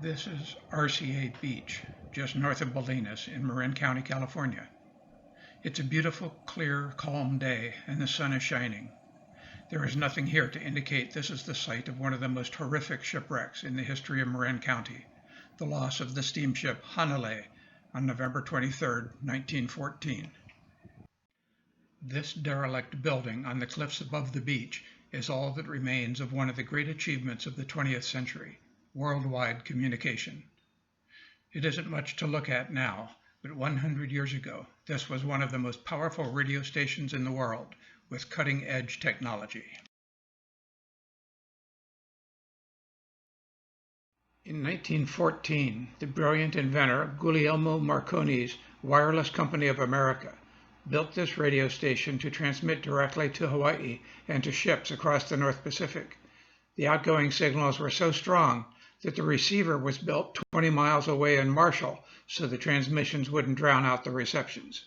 This is RCA Beach, just north of Bolinas in Marin County, California. It's a beautiful, clear, calm day, and the sun is shining. There is nothing here to indicate this is the site of one of the most horrific shipwrecks in the history of Marin County, the loss of the steamship Hanalei on November 23, 1914. This derelict building on the cliffs above the beach is all that remains of one of the great achievements of the 20th century, worldwide communication. It isn't much to look at now, but 100 years ago, this was one of the most powerful radio stations in the world, with cutting-edge technology. In 1914, the brilliant inventor Guglielmo Marconi's Wireless Company of America built this radio station to transmit directly to Hawaii and to ships across the North Pacific. The outgoing signals were so strong that the receiver was built 20 miles away in Marshall so the transmissions wouldn't drown out the receptions.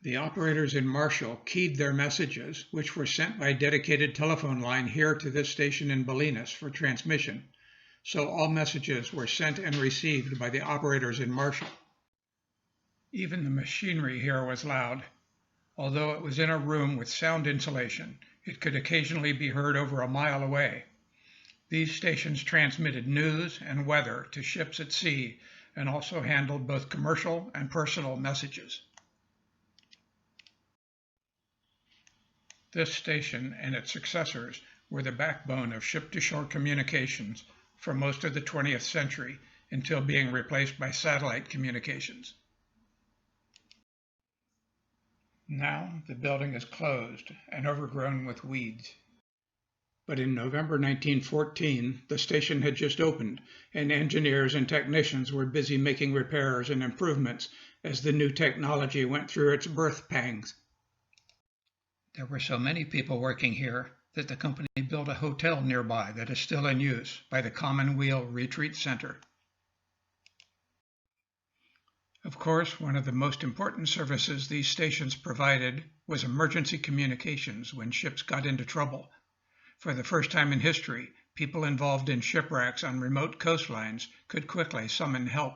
The operators in Marshall keyed their messages, which were sent by dedicated telephone line here to this station in Bolinas for transmission, so all messages were sent and received by the operators in Marshall. Even the machinery here was loud. Although it was in a room with sound insulation, it could occasionally be heard over a mile away. These stations transmitted news and weather to ships at sea and also handled both commercial and personal messages. This station and its successors were the backbone of ship-to-shore communications for most of the 20th century until being replaced by satellite communications. Now the building is closed and overgrown with weeds. But in November 1914, the station had just opened, and engineers and technicians were busy making repairs and improvements as the new technology went through its birth pangs. There were so many people working here that the company built a hotel nearby that is still in use by the Commonweal Retreat Center. Of course, one of the most important services these stations provided was emergency communications when ships got into trouble. For the first time in history, people involved in shipwrecks on remote coastlines could quickly summon help.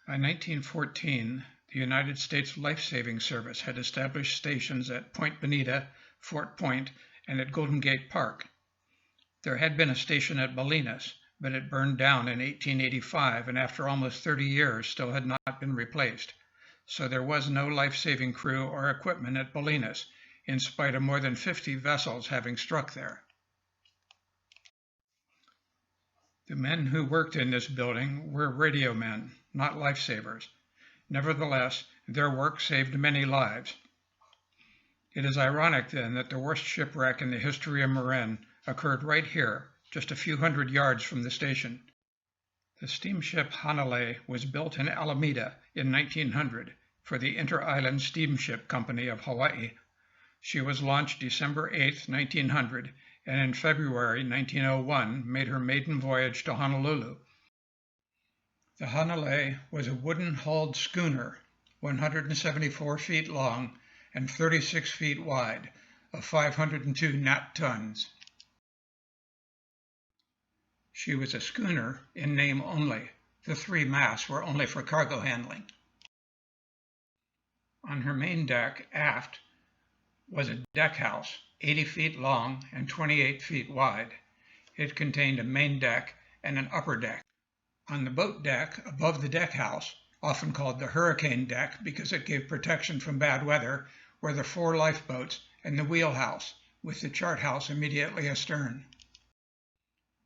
By 1914, the United States Life-Saving Service had established stations at Point Bonita, Fort Point, and at Golden Gate Park. There had been a station at Bolinas, but it burned down in 1885 and after almost 30 years still had not been replaced. So there was no life-saving crew or equipment at Bolinas, in spite of more than 50 vessels having struck there. The men who worked in this building were radio men, not lifesavers. Nevertheless, their work saved many lives. It is ironic, then, that the worst shipwreck in the history of Marin occurred right here, just a few hundred yards from the station. The steamship Hanalei was built in Alameda in 1900 for the Inter-Island Steamship Company of Hawaii. She was launched December 8, 1900, and in February 1901 made her maiden voyage to Honolulu. The Hanalei was a wooden-hulled schooner, 174 feet long and 36 feet wide, of 502 nat tons. She was a schooner in name only. The 3 masts were only for cargo handling. On her main deck, aft, was a deck house, 80 feet long and 28 feet wide. It contained a main deck and an upper deck. On the boat deck, above the deck house, often called the hurricane deck because it gave protection from bad weather, were the 4 lifeboats and the wheelhouse, with the chart house immediately astern.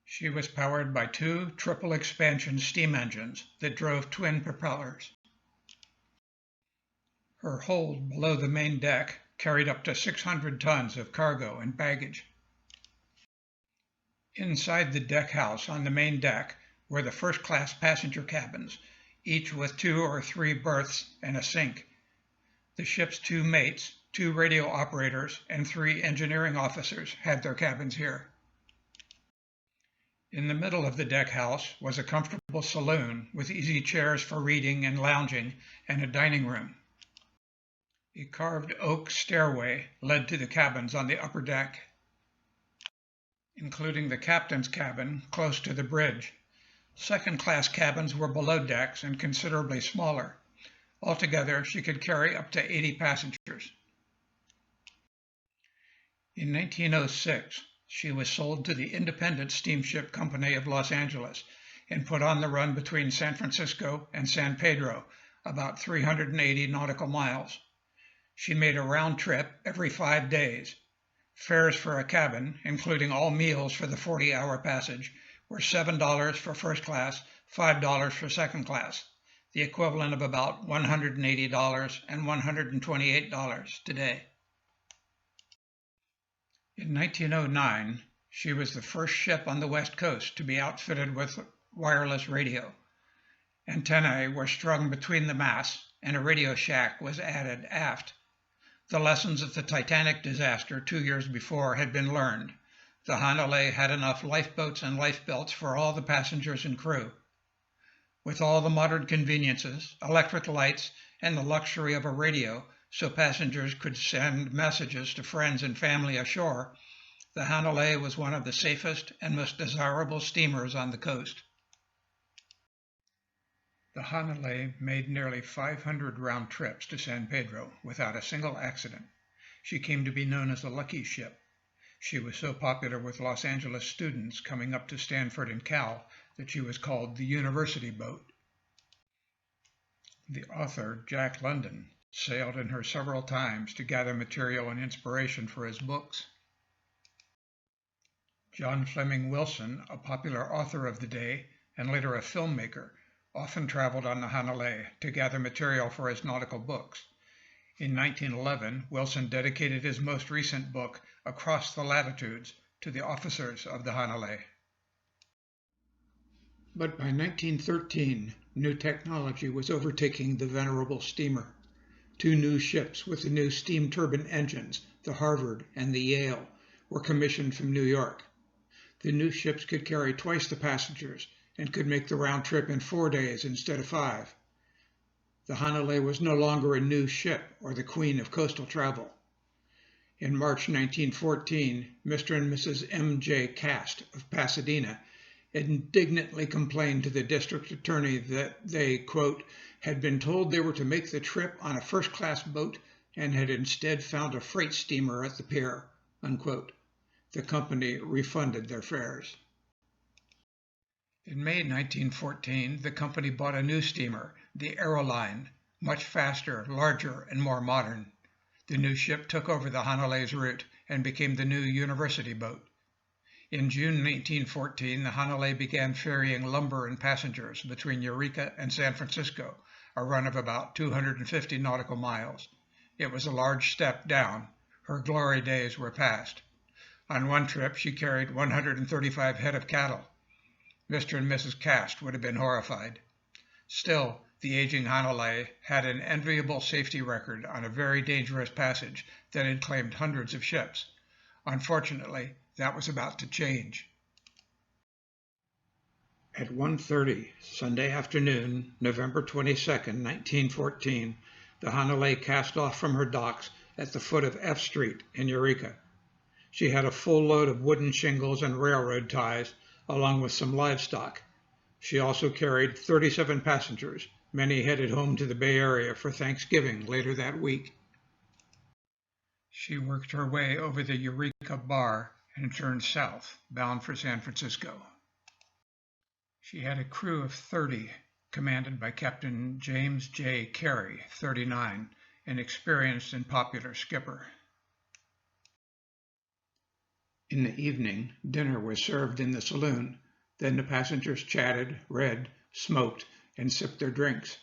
She was powered by 2 triple expansion steam engines that drove twin propellers. Her hold below the main deck carried up to 600 tons of cargo and baggage. Inside the deck house on the main deck were the first-class passenger cabins, each with 2 or 3 berths and a sink. The ship's 2 mates, 2 radio operators, and 3 engineering officers had their cabins here. In the middle of the deck house was a comfortable saloon with easy chairs for reading and lounging and a dining room. A carved oak stairway led to the cabins on the upper deck. including the captain's cabin close to the bridge. Second-class cabins were below decks and considerably smaller. Altogether, she could carry up to 80 passengers. In 1906, she was sold to the Independent Steamship Company of Los Angeles and put on the run between San Francisco and San Pedro, about 380 nautical miles. She made a round trip every 5 days. Fares for a cabin, including all meals for the 40-hour passage, were $7 for first class, $5 for second class, the equivalent of about $180 and $128 today. In 1909, she was the first ship on the West Coast to be outfitted with wireless radio. Antennae were strung between the masts, and a radio shack was added aft. The lessons of the Titanic disaster 2 years before had been learned. The Hanalei had enough lifeboats and lifebelts for all the passengers and crew. With all the modern conveniences, electric lights, and the luxury of a radio so passengers could send messages to friends and family ashore, the Hanalei was one of the safest and most desirable steamers on the coast. The Hanalei made nearly 500 round trips to San Pedro without a single accident. She came to be known as a lucky ship. She was so popular with Los Angeles students coming up to Stanford and Cal that she was called the University Boat. The author, Jack London, sailed in her several times to gather material and inspiration for his books. John Fleming Wilson, a popular author of the day and later a filmmaker, often traveled on the Hanalei to gather material for his nautical books. In 1911, Wilson dedicated his most recent book, Across the Latitudes, to the officers of the Hanalei. But by 1913, new technology was overtaking the venerable steamer. 2 new ships with the new steam turbine engines, the Harvard and the Yale, were commissioned from New York. The new ships could carry twice the passengers and could make the round trip in 4 days instead of 5. The Hanalei was no longer a new ship or the queen of coastal travel. In March 1914, Mr. and Mrs. M.J. Cast of Pasadena indignantly complained to the district attorney that they, quote, had been told they were to make the trip on a first-class boat and had instead found a freight steamer at the pier, unquote. The company refunded their fares. In May 1914, the company bought a new steamer, the Aeroline, much faster, larger, and more modern. The new ship took over the Hanalei's route and became the new University Boat. In June 1914, the Hanalei began ferrying lumber and passengers between Eureka and San Francisco, a run of about 250 nautical miles. It was a large step down. Her glory days were past. On one trip, she carried 135 head of cattle. Mr. and Mrs. Cast would have been horrified. Still, the aging Hanalei had an enviable safety record on a very dangerous passage that had claimed hundreds of ships. Unfortunately, that was about to change. At 1:30 Sunday afternoon, November 22, 1914, the Hanalei cast off from her docks at the foot of F Street in Eureka. She had a full load of wooden shingles and railroad ties, along with some livestock. She also carried 37 passengers, many headed home to the Bay Area for Thanksgiving later that week. She worked her way over the Eureka Bar and turned south, bound for San Francisco. She had a crew of 30, commanded by Captain James J. Carey, 39, an experienced and popular skipper. In the evening, dinner was served in the saloon. Then the passengers chatted, read, smoked, and sipped their drinks.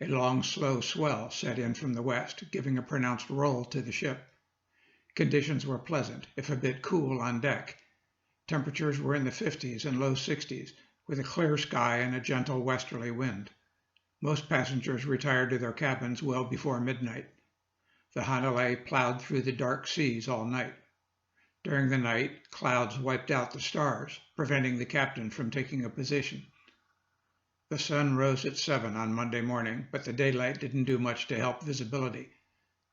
A long, slow swell set in from the west, giving a pronounced roll to the ship. Conditions were pleasant, if a bit cool on deck. Temperatures were in the 50s and low 60s, with a clear sky and a gentle westerly wind. Most passengers retired to their cabins well before midnight. The Hanalei plowed through the dark seas all night. During the night, clouds wiped out the stars, preventing the captain from taking a position. The sun rose at 7 on Monday morning, but the daylight didn't do much to help visibility.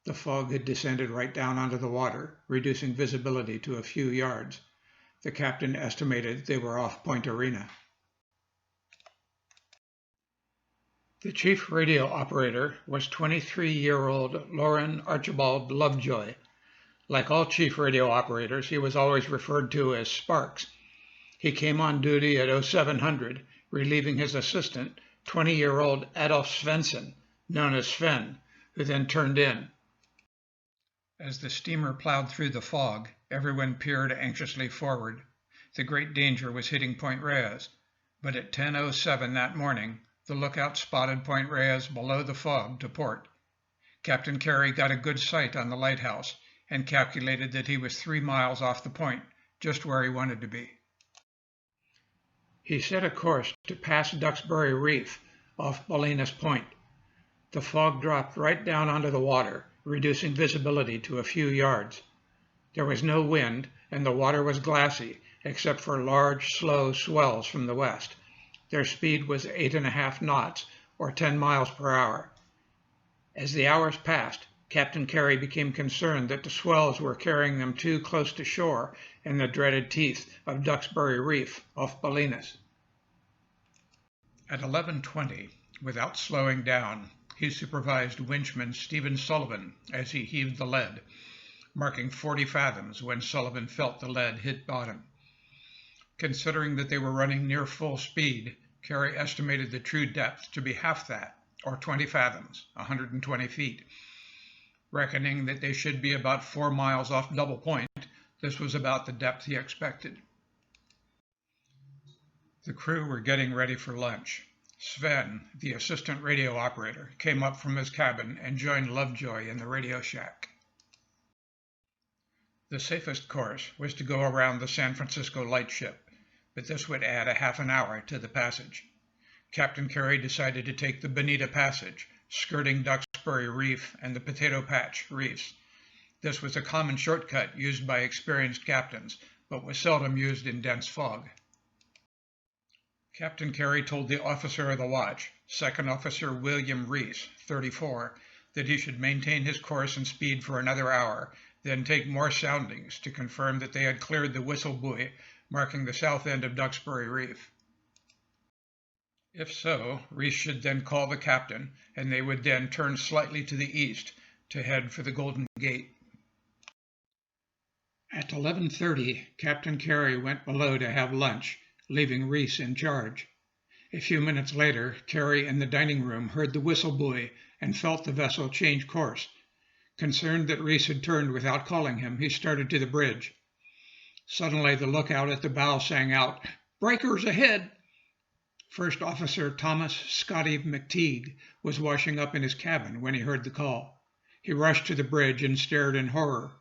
The fog had descended right down onto the water, reducing visibility to a few yards. The captain estimated they were off Point Arena. The chief radio operator was 23-year-old Lauren Archibald Lovejoy. Like all chief radio operators, he was always referred to as Sparks. He came on duty at 0700, relieving his assistant, 20-year-old Adolf Svensson, known as Sven, who then turned in. As the steamer plowed through the fog, everyone peered anxiously forward. The great danger was hitting Point Reyes, but at 10:07 that morning, the lookout spotted Point Reyes below the fog to port. Captain Carey got a good sight on the lighthouse and calculated that he was 3 miles off the point, just where he wanted to be. He set a course to pass Duxbury Reef off Bolinas Point. The fog dropped right down onto the water, reducing visibility to a few yards. There was no wind, and the water was glassy, except for large, slow swells from the west. Their speed was 8.5 knots, or 10 miles per hour. As the hours passed, Captain Carey became concerned that the swells were carrying them too close to shore in the dreaded teeth of Duxbury Reef off Bolinas. At 11:20, without slowing down, he supervised winchman Stephen Sullivan as he heaved the lead, marking 40 fathoms when Sullivan felt the lead hit bottom. Considering that they were running near full speed, Carey estimated the true depth to be half that, or 20 fathoms, 120 feet. Reckoning that they should be about 4 miles off Double Point, this was about the depth he expected. The crew were getting ready for lunch. Sven, the assistant radio operator, came up from his cabin and joined Lovejoy in the radio shack. The safest course was to go around the San Francisco lightship, but this would add a half an hour to the passage. Captain Carey decided to take the Bonita Passage, skirting Duxbury Reef and the Potato Patch Reefs. This was a common shortcut used by experienced captains, but was seldom used in dense fog. Captain Carey told the officer of the watch, Second Officer William Reese, 34, that he should maintain his course and speed for another hour, then take more soundings to confirm that they had cleared the whistle buoy marking the south end of Duxbury Reef. If so, Reese should then call the captain, and they would then turn slightly to the east to head for the Golden Gate. At 11:30, Captain Carey went below to have lunch, leaving Reese in charge. A few minutes later, Carey in the dining room heard the whistle buoy and felt the vessel change course. Concerned that Reese had turned without calling him, he started to the bridge. Suddenly, the lookout at the bow sang out, "Breakers ahead!" First Officer Thomas Scotty McTeague was washing up in his cabin when he heard the call. He rushed to the bridge and stared in horror.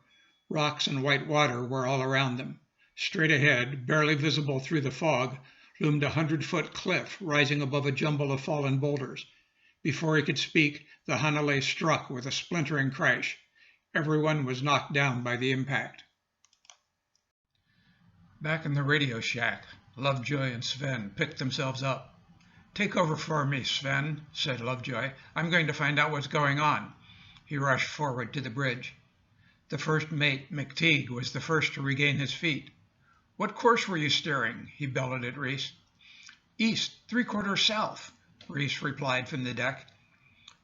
Rocks and white water were all around them. Straight ahead, barely visible through the fog, loomed a 100-foot cliff rising above a jumble of fallen boulders. Before he could speak, the Hanalei struck with a splintering crash. Everyone was knocked down by the impact. Back in the radio shack, Lovejoy and Sven picked themselves up. "Take over for me, Sven," said Lovejoy. "I'm going to find out what's going on." He rushed forward to the bridge. The first mate, McTeague, was the first to regain his feet. "What course were you steering?" he bellowed at Reese. "East, 3/4 south," Reese replied from the deck.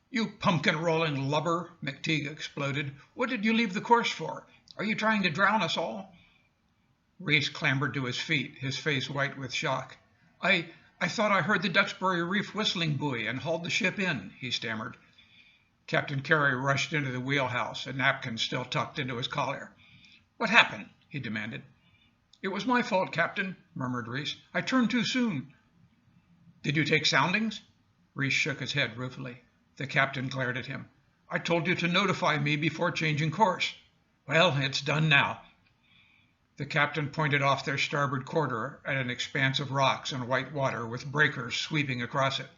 "You pumpkin-rolling lubber," McTeague exploded. "What did you leave the course for? Are you trying to drown us all?" Reese clambered to his feet, his face white with shock. I thought I heard the Duxbury Reef whistling buoy and hauled the ship in," he stammered. Captain Carey rushed into the wheelhouse, a napkin still tucked into his collar. "What happened?" he demanded. "It was my fault, Captain," murmured Reese. "I turned too soon." "Did you take soundings?" Reese shook his head ruefully. The captain glared at him. "I told you to notify me before changing course." "Well, it's done now." The captain pointed off their starboard quarter at an expanse of rocks and white water with breakers sweeping across it.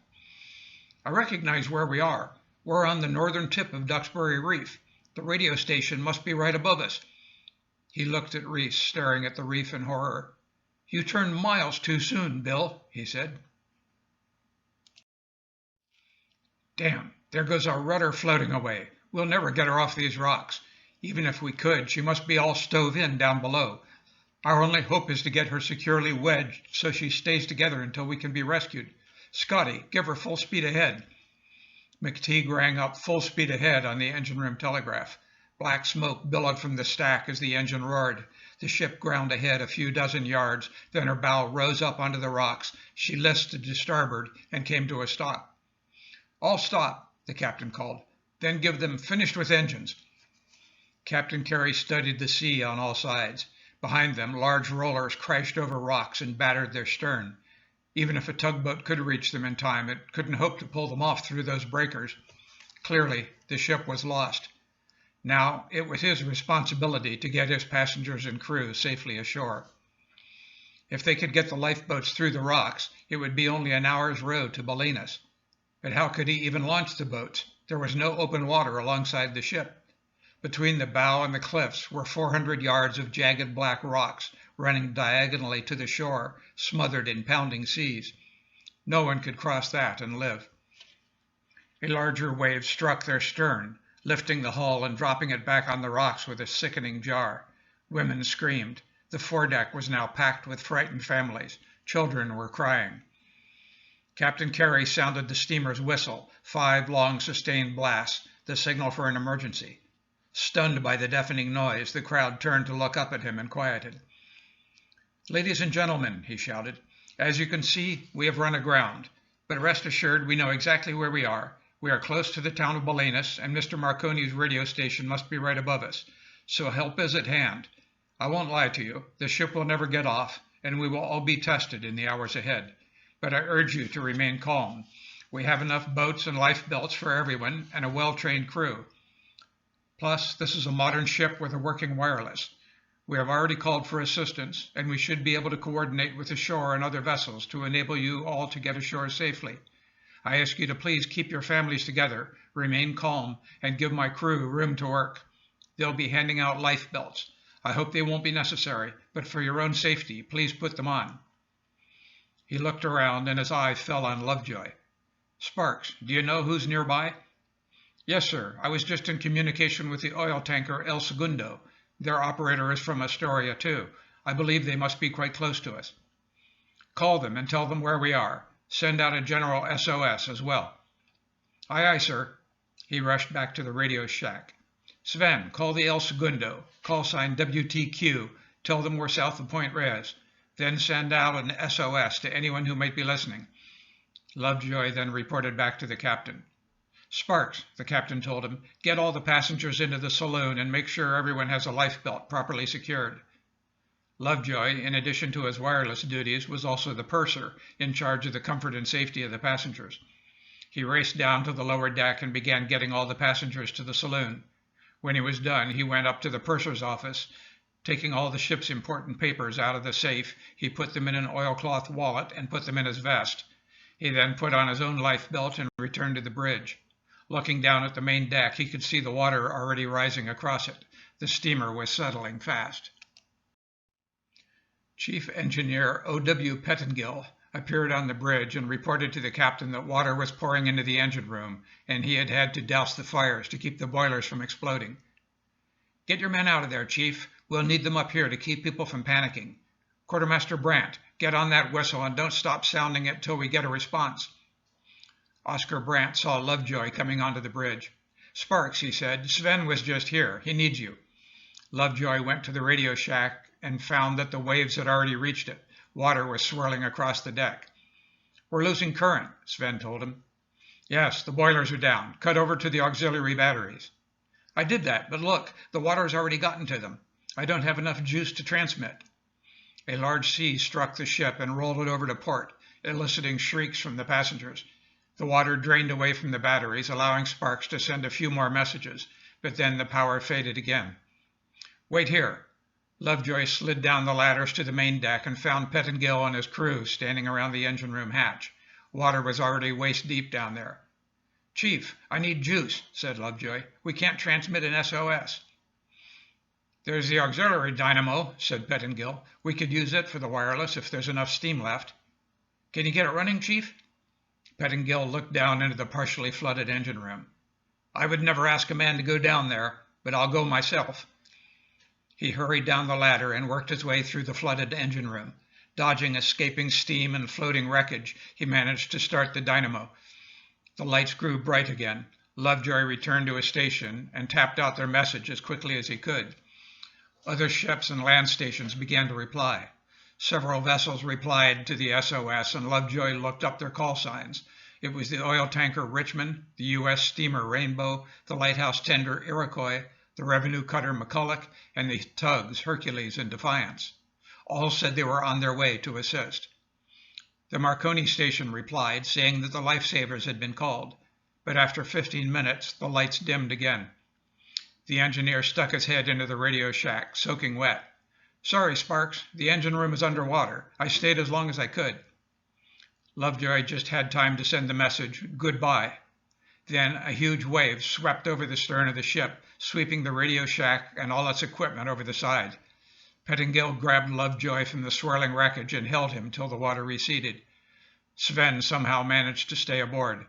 "I recognize where we are. We're on the northern tip of Duxbury Reef. The radio station must be right above us." He looked at Reese, staring at the reef in horror. "You turned miles too soon, Bill," he said. "Damn, there goes our rudder floating away. We'll never get her off these rocks. Even if we could, she must be all stove in down below. Our only hope is to get her securely wedged so she stays together until we can be rescued. Scotty, give her full speed ahead." McTeague rang up "full speed ahead" on the engine room telegraph. Black smoke billowed from the stack as the engine roared. The ship ground ahead a few dozen yards, then her bow rose up onto the rocks. She listed to starboard and came to a stop. "All stop," the captain called. "Then give them 'finished with engines.'" Captain Carey studied the sea on all sides. Behind them, large rollers crashed over rocks and battered their stern. Even if a tugboat could reach them in time, it couldn't hope to pull them off through those breakers. Clearly, the ship was lost. Now, it was his responsibility to get his passengers and crew safely ashore. If they could get the lifeboats through the rocks, it would be only an hour's row to Bolinas. But how could he even launch the boats? There was no open water alongside the ship. Between the bow and the cliffs were 400 yards of jagged black rocks running diagonally to the shore, smothered in pounding seas. No one could cross that and live. A larger wave struck their stern, lifting the hull and dropping it back on the rocks with a sickening jar. Women screamed. The foredeck was now packed with frightened families. Children were crying. Captain Carey sounded the steamer's whistle, 5 long sustained blasts, the signal for an emergency. Stunned by the deafening noise, the crowd turned to look up at him and quieted. "Ladies and gentlemen," he shouted, "as you can see, we have run aground. But rest assured, we know exactly where we are. We are close to the town of Bolinas, and Mr. Marconi's radio station must be right above us. So help is at hand. I won't lie to you. The ship will never get off, and we will all be tested in the hours ahead. But I urge you to remain calm. We have enough boats and life belts for everyone, and a well-trained crew. Plus, this is a modern ship with a working wireless. We have already called for assistance, and we should be able to coordinate with the shore and other vessels to enable you all to get ashore safely. I ask you to please keep your families together, remain calm, and give my crew room to work. They'll be handing out life belts. I hope they won't be necessary, but for your own safety, please put them on." He looked around, and his eye fell on Lovejoy. "Sparks, do you know who's nearby?" "Yes, sir. I was just in communication with the oil tanker El Segundo. Their operator is from Astoria, too. I believe they must be quite close to us." "Call them and tell them where we are. Send out a general SOS as well." "Aye, aye, sir." He rushed back to the radio shack. "Sven, call the El Segundo. Call sign WTQ. Tell them we're south of Point Reyes. Then send out an SOS to anyone who might be listening." Lovejoy then reported back to the captain. "Sparks," the captain told him, "get all the passengers into the saloon and make sure everyone has a lifebelt properly secured." Lovejoy, in addition to his wireless duties, was also the purser, in charge of the comfort and safety of the passengers. He raced down to the lower deck and began getting all the passengers to the saloon. When he was done, he went up to the purser's office. Taking all the ship's important papers out of the safe, he put them in an oilcloth wallet and put them in his vest. He then put on his own lifebelt and returned to the bridge. Looking down at the main deck, he could see the water already rising across it. The steamer was settling fast. Chief Engineer O.W. Pettingill appeared on the bridge and reported to the captain that water was pouring into the engine room, and he had had to douse the fires to keep the boilers from exploding. "Get your men out of there, Chief. We'll need them up here to keep people from panicking. Quartermaster Brandt, get on that whistle and don't stop sounding it till we get a response." Oscar Brandt saw Lovejoy coming onto the bridge. "Sparks," he said, "Sven was just here. He needs you." Lovejoy went to the radio shack and found that the waves had already reached it. Water was swirling across the deck. "We're losing current," Sven told him. "Yes, the boilers are down. Cut over to the auxiliary batteries." "I did that, but look, the water's already gotten to them. I don't have enough juice to transmit." A large sea struck the ship and rolled it over to port, eliciting shrieks from the passengers. The water drained away from the batteries, allowing Sparks to send a few more messages, but then the power faded again. "Wait here." Lovejoy slid down the ladders to the main deck and found Pettingill and his crew standing around the engine room hatch. Water was already waist deep down there. "Chief, I need juice," said Lovejoy. "We can't transmit an SOS." "There's the auxiliary dynamo," said Pettingill. "We could use it for the wireless if there's enough steam left." "Can you get it running, Chief?" Pettingill looked down into the partially flooded engine room. "I would never ask a man to go down there, but I'll go myself." He hurried down the ladder and worked his way through the flooded engine room. Dodging escaping steam and floating wreckage, he managed to start the dynamo. The lights grew bright again. Lovejoy returned to his station and tapped out their message as quickly as he could. Other ships and land stations began to reply. Several vessels replied to the SOS, and Lovejoy looked up their call signs. It was the oil tanker Richmond, the U.S. steamer Rainbow, the lighthouse tender Iroquois, the revenue cutter McCulloch, and the tugs Hercules and Defiance. All said they were on their way to assist. The Marconi station replied, saying that the lifesavers had been called, but after 15 minutes, the lights dimmed again. The engineer stuck his head into the radio shack, soaking wet. "Sorry, Sparks, the engine room is underwater. I stayed as long as I could." Lovejoy just had time to send the message, "Goodbye." Then a huge wave swept over the stern of the ship, sweeping the radio shack and all its equipment over the side. Pettingill grabbed Lovejoy from the swirling wreckage and held him till the water receded. Sven somehow managed to stay aboard.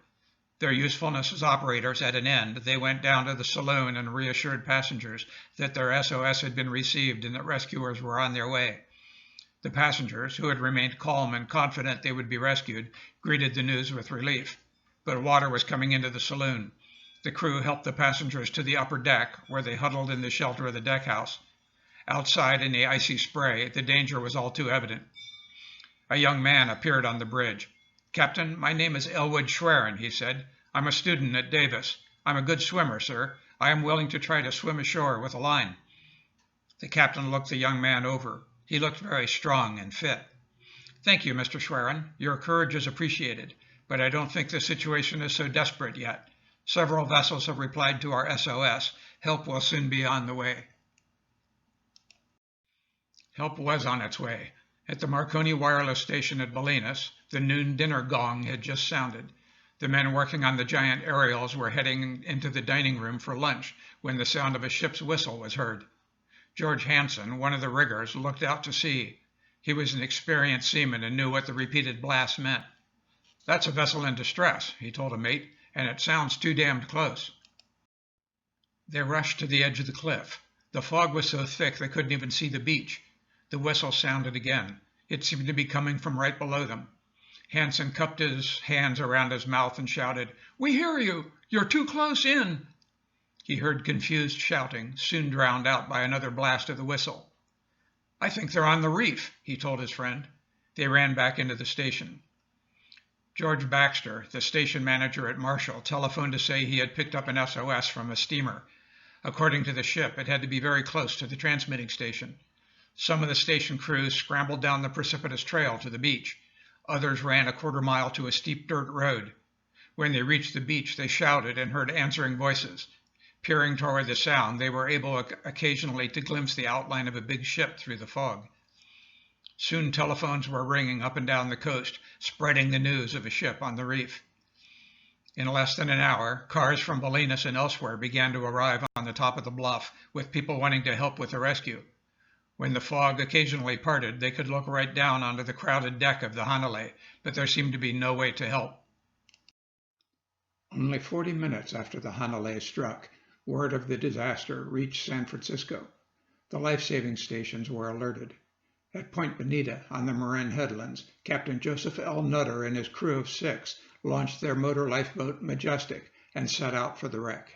Their usefulness as operators at an end, they went down to the saloon and reassured passengers that their SOS had been received and that rescuers were on their way. The passengers, who had remained calm and confident they would be rescued, greeted the news with relief. But water was coming into the saloon. The crew helped the passengers to the upper deck, where they huddled in the shelter of the deckhouse. Outside in the icy spray, the danger was all too evident. A young man appeared on the bridge. "Captain, my name is Elwood Schwerin," he said. "I'm a student at Davis. I'm a good swimmer, sir. I am willing to try to swim ashore with a line." The captain looked the young man over. He looked very strong and fit. "Thank you, Mr. Schwerin. Your courage is appreciated, but I don't think the situation is so desperate yet. Several vessels have replied to our SOS. Help will soon be on the way." Help was on its way. At the Marconi wireless station at Bolinas, the noon dinner gong had just sounded. The men working on the giant aerials were heading into the dining room for lunch when the sound of a ship's whistle was heard. George Hansen, one of the riggers, looked out to sea. He was an experienced seaman and knew what the repeated blasts meant. "That's a vessel in distress," he told a mate, "and it sounds too damned close." They rushed to the edge of the cliff. The fog was so thick they couldn't even see the beach. The whistle sounded again. It seemed to be coming from right below them. Hansen cupped his hands around his mouth and shouted, "We hear you! You're too close in!" He heard confused shouting, soon drowned out by another blast of the whistle. "I think they're on the reef," he told his friend. They ran back into the station. George Baxter, the station manager at Marshall, telephoned to say he had picked up an SOS from a steamer. According to the ship, it had to be very close to the transmitting station. Some of the station crews scrambled down the precipitous trail to the beach. Others ran a quarter-mile to a steep dirt road. When they reached the beach, they shouted and heard answering voices. Peering toward the sound, they were able occasionally to glimpse the outline of a big ship through the fog. Soon telephones were ringing up and down the coast, spreading the news of a ship on the reef. In less than an hour, cars from Bolinas and elsewhere began to arrive on the top of the bluff, with people wanting to help with the rescue. When the fog occasionally parted, they could look right down onto the crowded deck of the Hanalei, but there seemed to be no way to help. Only 40 minutes after the Hanalei struck, word of the disaster reached San Francisco. The life-saving stations were alerted. At Point Bonita, on the Marin Headlands, Captain Joseph L. Nutter and his crew of 6 launched their motor lifeboat Majestic and set out for the wreck.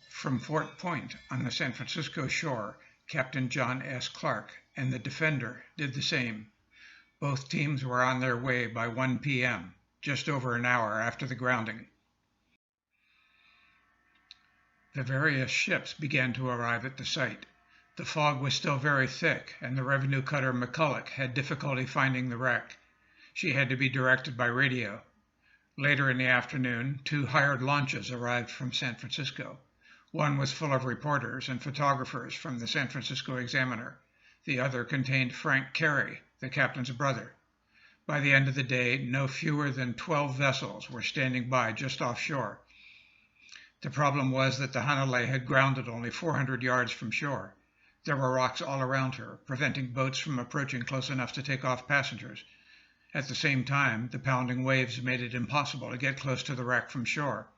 From Fort Point on the San Francisco shore, Captain John S. Clark and the Defender did the same. Both teams were on their way by 1 p.m., just over an hour after the grounding. The various ships began to arrive at the site. The fog was still very thick, and the revenue cutter McCulloch had difficulty finding the wreck. She had to be directed by radio. Later in the afternoon, 2 hired launches arrived from San Francisco. One was full of reporters and photographers from the San Francisco Examiner. The other contained Frank Carey, the captain's brother. By the end of the day, no fewer than 12 vessels were standing by just offshore. The problem was that the Hanalei had grounded only 400 yards from shore. There were rocks all around her, preventing boats from approaching close enough to take off passengers. At the same time, the pounding waves made it impossible to get close to the wreck from shore.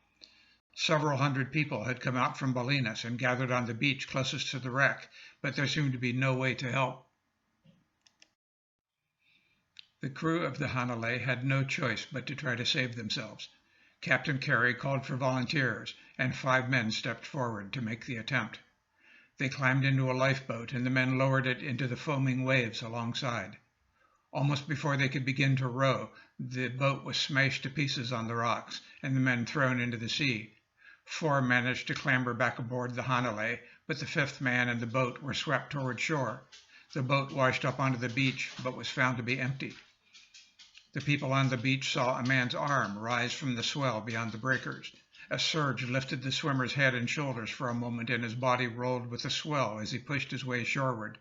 Several hundred people had come out from Bolinas and gathered on the beach closest to the wreck, but there seemed to be no way to help. The crew of the Hanalei had no choice but to try to save themselves. Captain Carey called for volunteers, and 5 men stepped forward to make the attempt. They climbed into a lifeboat, and the men lowered it into the foaming waves alongside. Almost before they could begin to row, the boat was smashed to pieces on the rocks, and the men thrown into the sea. 4 managed to clamber back aboard the Hanalei, but the 5th man and the boat were swept toward shore. The boat washed up onto the beach, but was found to be empty. The people on the beach saw a man's arm rise from the swell beyond the breakers. A surge lifted the swimmer's head and shoulders for a moment, and his body rolled with the swell as he pushed his way shoreward.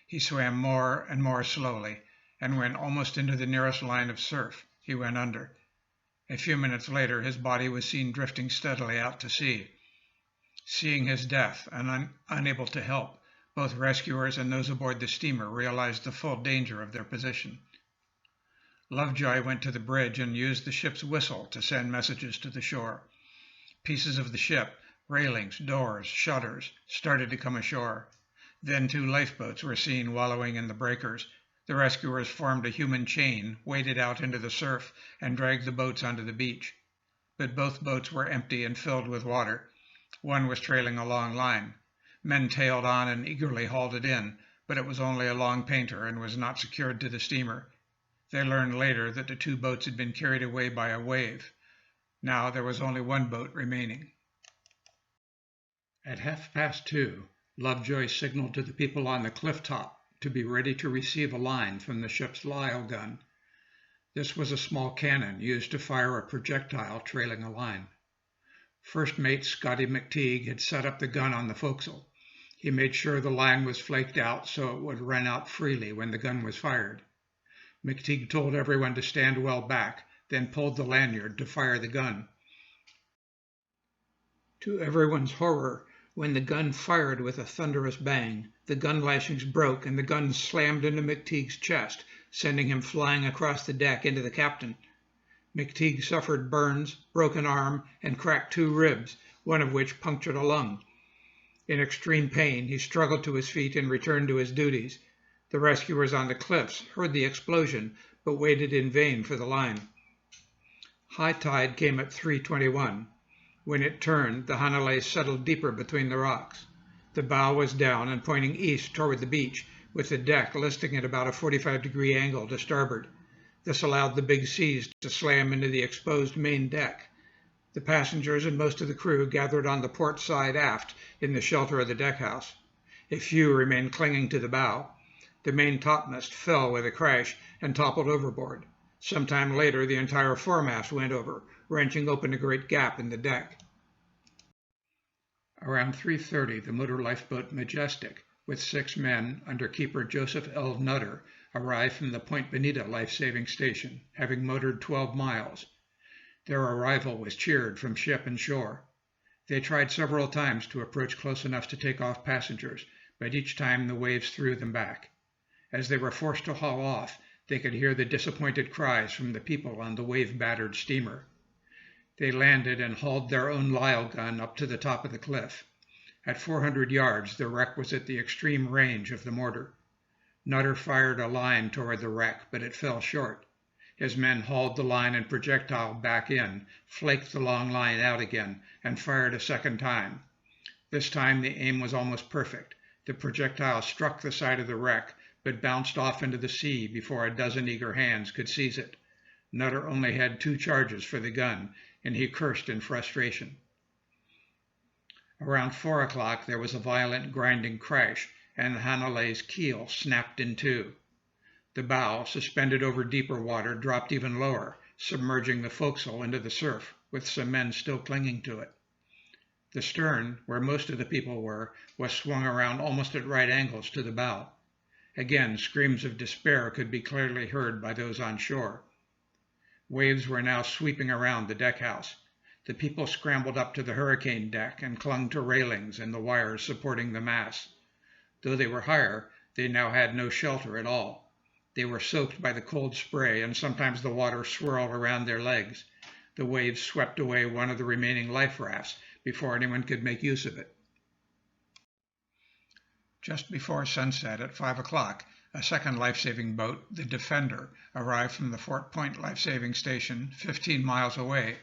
He swam more and more slowly, and when almost into the nearest line of surf, he went under. A few minutes later, his body was seen drifting steadily out to sea. Seeing his death and unable to help, both rescuers and those aboard the steamer realized the full danger of their position. Lovejoy went to the bridge and used the ship's whistle to send messages to the shore. Pieces of the ship, railings, doors, shutters, started to come ashore. Then 2 lifeboats were seen wallowing in the breakers. The rescuers formed a human chain, waded out into the surf, and dragged the boats onto the beach. But both boats were empty and filled with water. One was trailing a long line. Men tailed on and eagerly hauled it in, but it was only a long painter and was not secured to the steamer. They learned later that the 2 boats had been carried away by a wave. Now there was only 1 boat remaining. At 2:30, Lovejoy signaled to the people on the cliff top to be ready to receive a line from the ship's Lyle gun. This was a small cannon used to fire a projectile trailing a line. First Mate Scotty McTeague had set up the gun on the forecastle. He made sure the line was flaked out so it would run out freely when the gun was fired. McTeague told everyone to stand well back, then pulled the lanyard to fire the gun. To everyone's horror, when the gun fired with a thunderous bang, the gun lashings broke and the gun slammed into McTeague's chest, sending him flying across the deck into the captain. McTeague suffered burns, broken arm, and cracked 2 ribs, one of which punctured a lung. In extreme pain, he struggled to his feet and returned to his duties. The rescuers on the cliffs heard the explosion, but waited in vain for the line. High tide came at 3:21. When it turned, the Hanalei settled deeper between the rocks. The bow was down and pointing east toward the beach, with the deck listing at about a 45-degree angle to starboard. This allowed the big seas to slam into the exposed main deck. The passengers and most of the crew gathered on the port side aft in the shelter of the deckhouse. A few remained clinging to the bow. The main topmast fell with a crash and toppled overboard. Some time later, the entire foremast went over, wrenching open a great gap in the deck. Around 3:30, the motor lifeboat Majestic, with 6 men under keeper Joseph L. Nutter, arrived from the Point Bonita life-saving station, having motored 12 miles. Their arrival was cheered from ship and shore. They tried several times to approach close enough to take off passengers, but each time the waves threw them back. As they were forced to haul off, they could hear the disappointed cries from the people on the wave-battered steamer. They landed and hauled their own Lyle gun up to the top of the cliff. At 400 yards, the wreck was at the extreme range of the mortar. Nutter fired a line toward the wreck, but it fell short. His men hauled the line and projectile back in, flaked the long line out again, and fired a second time. This time the aim was almost perfect. The projectile struck the side of the wreck, but bounced off into the sea before a dozen eager hands could seize it. Nutter only had 2 charges for the gun, and he cursed in frustration. Around 4 o'clock there was a violent grinding crash, and the Hanalei's keel snapped in 2. The bow, suspended over deeper water, dropped even lower, submerging the forecastle into the surf, with some men still clinging to it. The stern, where most of the people were, was swung around almost at right angles to the bow. Again, screams of despair could be clearly heard by those on shore. Waves were now sweeping around the deckhouse. The people scrambled up to the hurricane deck and clung to railings and the wires supporting the masts. Though they were higher, they now had no shelter at all. They were soaked by the cold spray, and sometimes the water swirled around their legs. The waves swept away one of the remaining life rafts before anyone could make use of it. Just before sunset at 5 o'clock, a second life-saving boat, the Defender, arrived from the Fort Point life-saving station 15 miles away,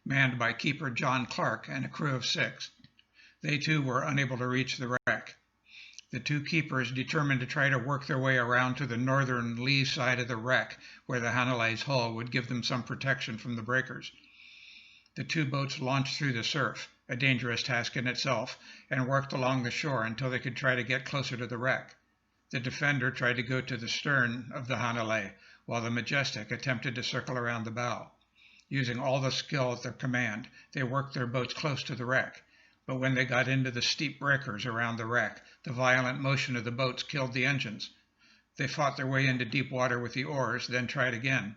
manned by keeper John Clark and a crew of 6. They too were unable to reach the wreck. The 2 keepers determined to try to work their way around to the northern lee side of the wreck, where the Hanalei's hull would give them some protection from the breakers. The 2 boats launched through the surf, a dangerous task in itself, and worked along the shore until they could try to get closer to the wreck. The Defender tried to go to the stern of the Hanalei, while the Majestic attempted to circle around the bow. Using all the skill at their command, they worked their boats close to the wreck. But when they got into the steep breakers around the wreck, the violent motion of the boats killed the engines. They fought their way into deep water with the oars, then tried again.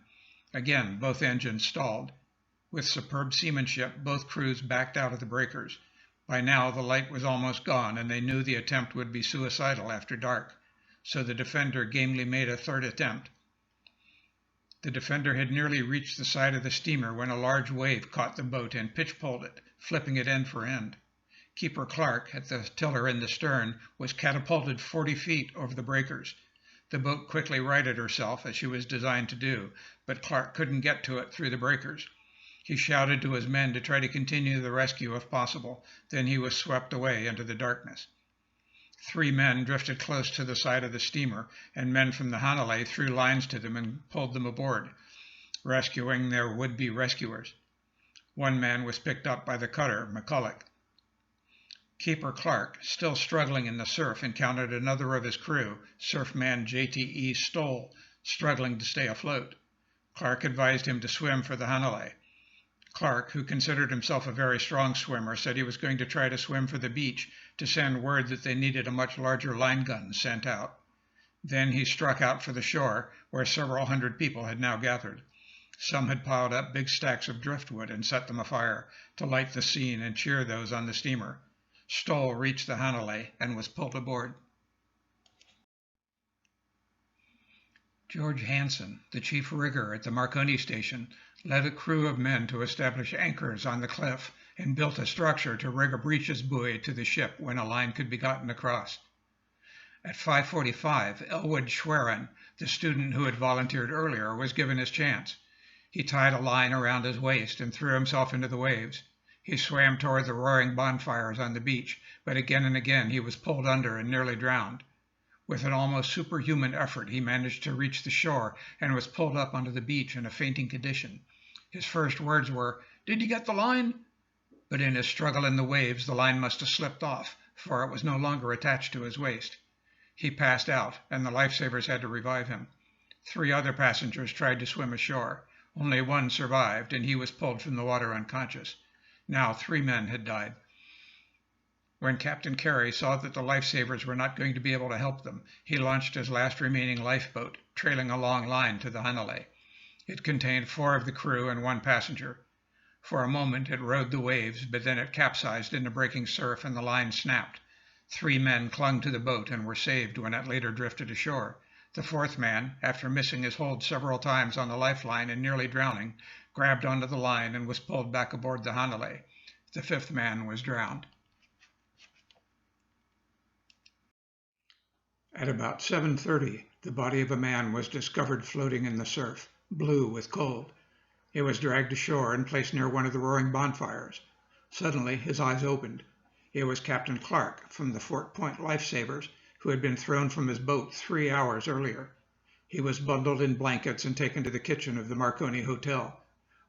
Again, both engines stalled. With superb seamanship, both crews backed out of the breakers. By now, the light was almost gone, and they knew the attempt would be suicidal after dark. So the Defender gamely made a third attempt. The Defender had nearly reached the side of the steamer when a large wave caught the boat and pitch-poled it, flipping it end for end. Keeper Clark, at the tiller in the stern, was catapulted 40 feet over the breakers. The boat quickly righted herself, as she was designed to do, but Clark couldn't get to it through the breakers. He shouted to his men to try to continue the rescue if possible. Then he was swept away into the darkness. 3 men drifted close to the side of the steamer, and men from the Hanalei threw lines to them and pulled them aboard, rescuing their would-be rescuers. 1 man was picked up by the cutter, McCulloch. Keeper Clark, still struggling in the surf, encountered another of his crew, surfman J.T.E. Stoll, struggling to stay afloat. Clark advised him to swim for the Hanalei. Clark, who considered himself a very strong swimmer, said he was going to try to swim for the beach to send word that they needed a much larger line gun sent out. Then he struck out for the shore, where several hundred people had now gathered. Some had piled up big stacks of driftwood and set them afire to light the scene and cheer those on the steamer. Stoll reached the Hanalei and was pulled aboard. George Hansen, the chief rigger at the Marconi station, led a crew of men to establish anchors on the cliff and built a structure to rig a breeches buoy to the ship when a line could be gotten across. At 5:45, Elwood Schwerin, the student who had volunteered earlier, was given his chance. He tied a line around his waist and threw himself into the waves. He swam toward the roaring bonfires on the beach, but again and again he was pulled under and nearly drowned. With an almost superhuman effort, he managed to reach the shore and was pulled up onto the beach in a fainting condition. His first words were, "Did you get the line?" But in his struggle in the waves, the line must have slipped off, for it was no longer attached to his waist. He passed out, and the lifesavers had to revive him. 3 other passengers tried to swim ashore. Only 1 survived, and he was pulled from the water unconscious. Now 3 men had died. When Captain Carey saw that the lifesavers were not going to be able to help them, he launched his last remaining lifeboat, trailing a long line to the Hanalei. It contained 4 of the crew and 1 passenger. For a moment it rode the waves, but then it capsized in the breaking surf and the line snapped. 3 men clung to the boat and were saved when it later drifted ashore. The 4th man, after missing his hold several times on the lifeline and nearly drowning, grabbed onto the line and was pulled back aboard the Hanalei. The 5th man was drowned. At about 7:30, the body of a man was discovered floating in the surf, blue with cold. It was dragged ashore and placed near one of the roaring bonfires. Suddenly, his eyes opened. It was Captain Clark from the Fort Point Lifesavers, who had been thrown from his boat 3 hours earlier. He was bundled in blankets and taken to the kitchen of the Marconi Hotel.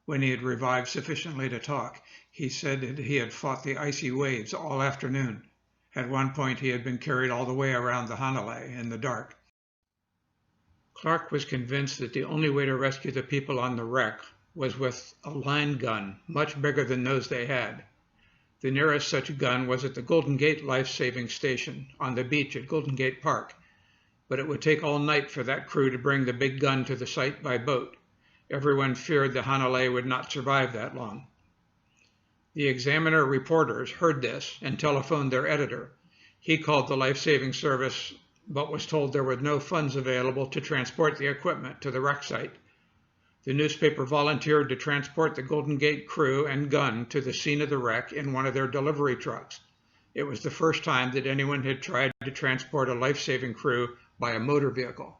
When he had revived sufficiently to talk, he said that he had fought the icy waves all afternoon. At one point, he had been carried all the way around the Hanalei in the dark. Clark was convinced that the only way to rescue the people on the wreck was with a line gun, much bigger than those they had. The nearest such gun was at the Golden Gate Life-Saving Station on the beach at Golden Gate Park, but it would take all night for that crew to bring the big gun to the site by boat. Everyone feared the Hanalei would not survive that long. The Examiner reporters heard this and telephoned their editor. He called the life-saving service, but was told there were no funds available to transport the equipment to the wreck site. The newspaper volunteered to transport the Golden Gate crew and gun to the scene of the wreck in one of their delivery trucks. It was the first time that anyone had tried to transport a life-saving crew by a motor vehicle.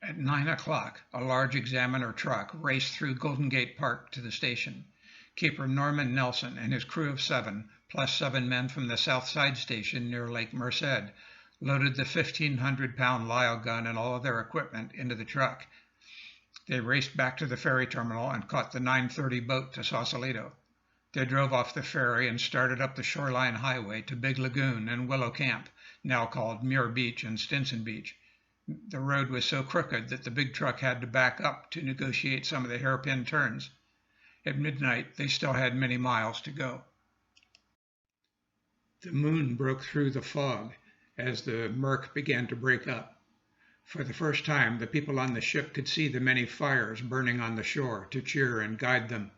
At 9 o'clock, a large Examiner truck raced through Golden Gate Park to the station. Keeper Norman Nelson and his crew of 7, plus 7 men from the South Side station near Lake Merced, loaded the 1,500-pound Lyle gun and all of their equipment into the truck. They raced back to the ferry terminal and caught the 9:30 boat to Sausalito. They drove off the ferry and started up the shoreline highway to Big Lagoon and Willow Camp, now called Muir Beach and Stinson Beach. The road was so crooked that the big truck had to back up to negotiate some of the hairpin turns. At midnight, they still had many miles to go. The moon broke through the fog as the murk began to break up. For the first time, the people on the ship could see the many fires burning on the shore to cheer and guide them.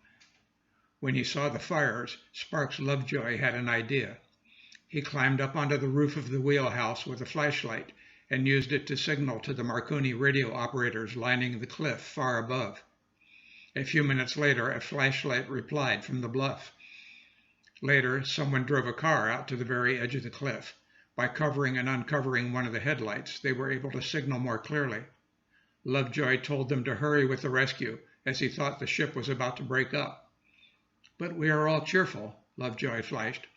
When he saw the fires, Sparks Lovejoy had an idea. He climbed up onto the roof of the wheelhouse with a flashlight and used it to signal to the Marconi radio operators lining the cliff far above. A few minutes later, a flashlight replied from the bluff. Later, someone drove a car out to the very edge of the cliff. By covering and uncovering one of the headlights, they were able to signal more clearly. Lovejoy told them to hurry with the rescue, as he thought the ship was about to break up. "But we are all cheerful," Lovejoy flashed.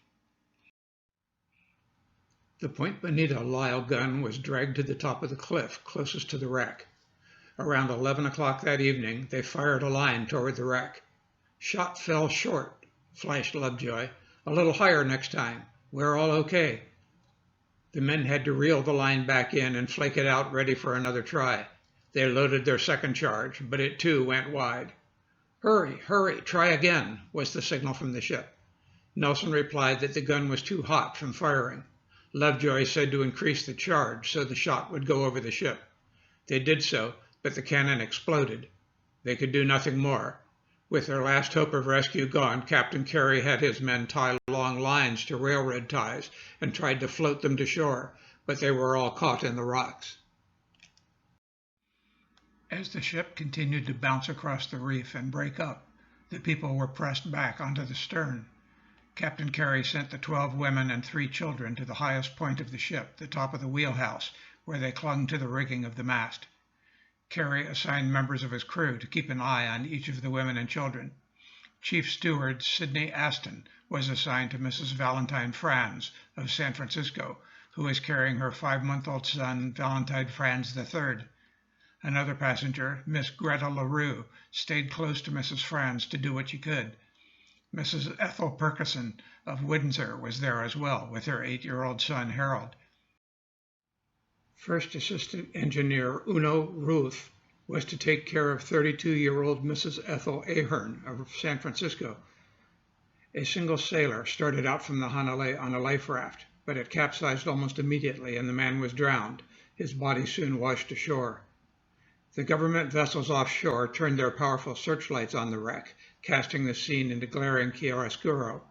The Point Bonita Lyle gun was dragged to the top of the cliff closest to the wreck. Around 11 o'clock that evening, they fired a line toward the wreck. "Shot fell short," flashed Lovejoy. "A little higher next time. We're all okay." The men had to reel the line back in and flake it out ready for another try. They loaded their second charge, but it too went wide. "Hurry, hurry, try again," was the signal from the ship. Nelson replied that the gun was too hot from firing. Lovejoy said to increase the charge so the shot would go over the ship. They did so, but the cannon exploded. They could do nothing more. With their last hope of rescue gone, Captain Carey had his men tie long lines to railroad ties and tried to float them to shore, but they were all caught in the rocks. As the ship continued to bounce across the reef and break up, the people were pressed back onto the stern. Captain Carey sent the 12 women and 3 children to the highest point of the ship, the top of the wheelhouse, where they clung to the rigging of the mast. Carey assigned members of his crew to keep an eye on each of the women and children. Chief Steward Sidney Aston was assigned to Mrs. Valentine Franz of San Francisco, who was carrying her 5-month-old son, Valentine Franz III. Another passenger, Miss Greta LaRue, stayed close to Mrs. Franz to do what she could. Mrs. Ethel Perkison of Windsor was there as well, with her 8-year-old son, Harold. First Assistant Engineer Uno Ruth was to take care of 32-year-old Mrs. Ethel Ahern of San Francisco. A single sailor started out from the Hanalei on a life raft, but it capsized almost immediately and the man was drowned. His body soon washed ashore. The government vessels offshore turned their powerful searchlights on the wreck, casting the scene into glaring chiaroscuro.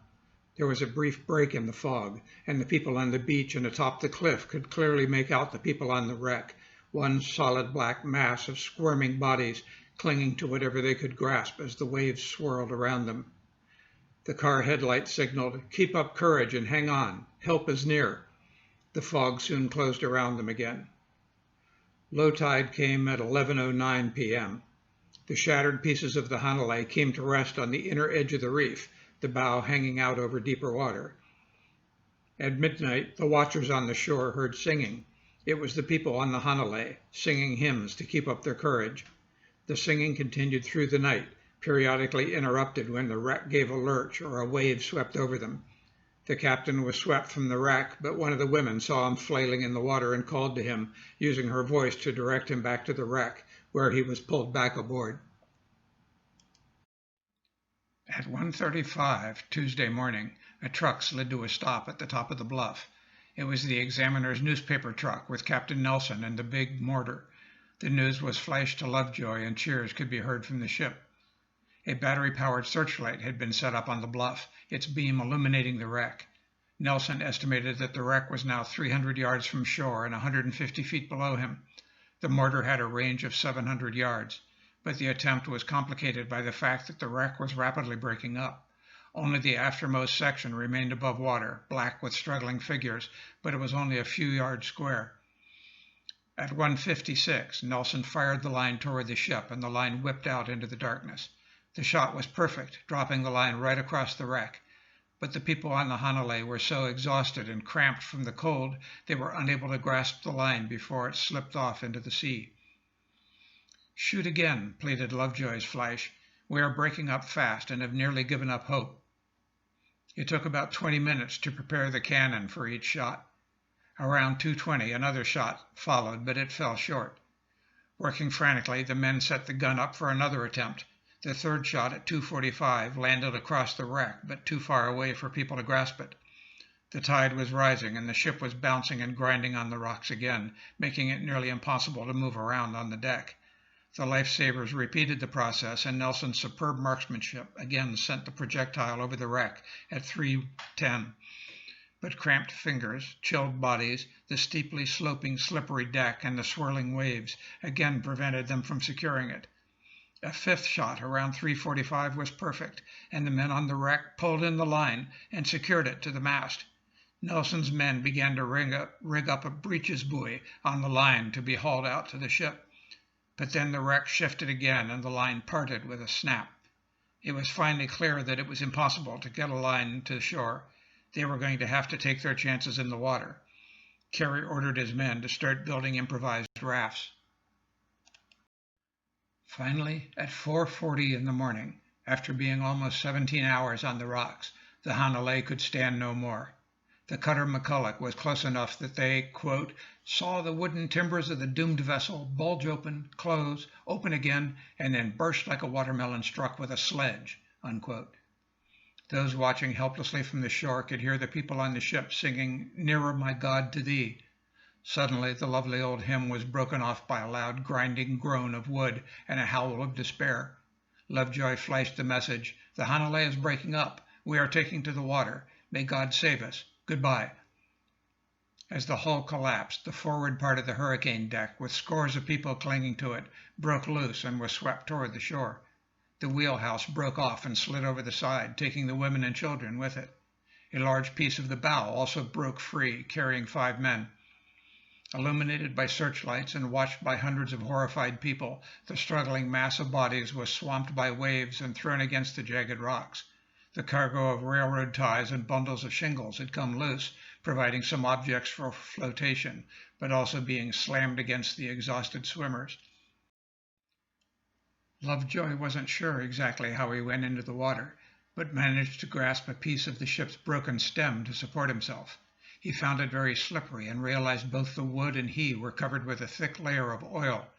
There was a brief break in the fog, and the people on the beach and atop the cliff could clearly make out the people on the wreck, one solid black mass of squirming bodies clinging to whatever they could grasp as the waves swirled around them. The car headlight signaled, "Keep up courage and hang on. Help is near." The fog soon closed around them again. Low tide came at 11:09 p.m. The shattered pieces of the Hanalei came to rest on the inner edge of the reef, the bow hanging out over deeper water. At midnight, the watchers on the shore heard singing. It was the people on the Hanalei, singing hymns to keep up their courage. The singing continued through the night, periodically interrupted when the wreck gave a lurch or a wave swept over them. The captain was swept from the wreck, but one of the women saw him flailing in the water and called to him, using her voice to direct him back to the wreck, where he was pulled back aboard. At 1:35 Tuesday morning, a truck slid to a stop at the top of the bluff. It was the Examiner's newspaper truck with Captain Nelson and the big mortar. The news was flashed to Lovejoy and cheers could be heard from the ship. A battery-powered searchlight had been set up on the bluff, its beam illuminating the wreck. Nelson estimated that the wreck was now 300 yards from shore and 150 feet below him. The mortar had a range of 700 yards, but the attempt was complicated by the fact that the wreck was rapidly breaking up. Only the aftermost section remained above water, black with struggling figures, but it was only a few yards square. At 1:56, Nelson fired the line toward the ship, and the line whipped out into the darkness. The shot was perfect, dropping the line right across the wreck, but the people on the Hanalei were so exhausted and cramped from the cold they were unable to grasp the line before it slipped off into the sea. "Shoot again," pleaded Lovejoy's Fleisch. "We are breaking up fast and have nearly given up hope." It took about 20 minutes to prepare the cannon for each shot. Around 2:20, another shot followed, but it fell short. Working frantically, the men set the gun up for another attempt. The third shot at 2:45 landed across the wreck, but too far away for people to grasp it. The tide was rising, and the ship was bouncing and grinding on the rocks again, making it nearly impossible to move around on the deck. The lifesavers repeated the process, and Nelson's superb marksmanship again sent the projectile over the wreck at 3:10. But cramped fingers, chilled bodies, the steeply sloping, slippery deck, and the swirling waves again prevented them from securing it. A fifth shot around 3:45 was perfect, and the men on the wreck pulled in the line and secured it to the mast. Nelson's men began to rig up a breeches buoy on the line to be hauled out to the ship. But then the wreck shifted again, and the line parted with a snap. It was finally clear that it was impossible to get a line to shore. They were going to have to take their chances in the water. Carey ordered his men to start building improvised rafts. Finally, at 4:40 in the morning, after being almost 17 hours on the rocks, the Hanalei could stand no more. The cutter McCulloch was close enough that they, quote, "saw the wooden timbers of the doomed vessel bulge open, close, open again, and then burst like a watermelon struck with a sledge," unquote. Those watching helplessly from the shore could hear the people on the ship singing, "Nearer, my God, to thee." Suddenly, the lovely old hymn was broken off by a loud grinding groan of wood and a howl of despair. Lovejoy flashed the message, "The Hanalei is breaking up. We are taking to the water. May God save us. Goodbye." As the hull collapsed, the forward part of the hurricane deck, with scores of people clinging to it, broke loose and was swept toward the shore. The wheelhouse broke off and slid over the side, taking the women and children with it. A large piece of the bow also broke free, carrying 5 men. Illuminated by searchlights and watched by hundreds of horrified people, the struggling mass of bodies was swamped by waves and thrown against the jagged rocks. The cargo of railroad ties and bundles of shingles had come loose, providing some objects for flotation, but also being slammed against the exhausted swimmers. Lovejoy wasn't sure exactly how he went into the water, but managed to grasp a piece of the ship's broken stem to support himself. He found it very slippery and realized both the wood and he were covered with a thick layer of oil.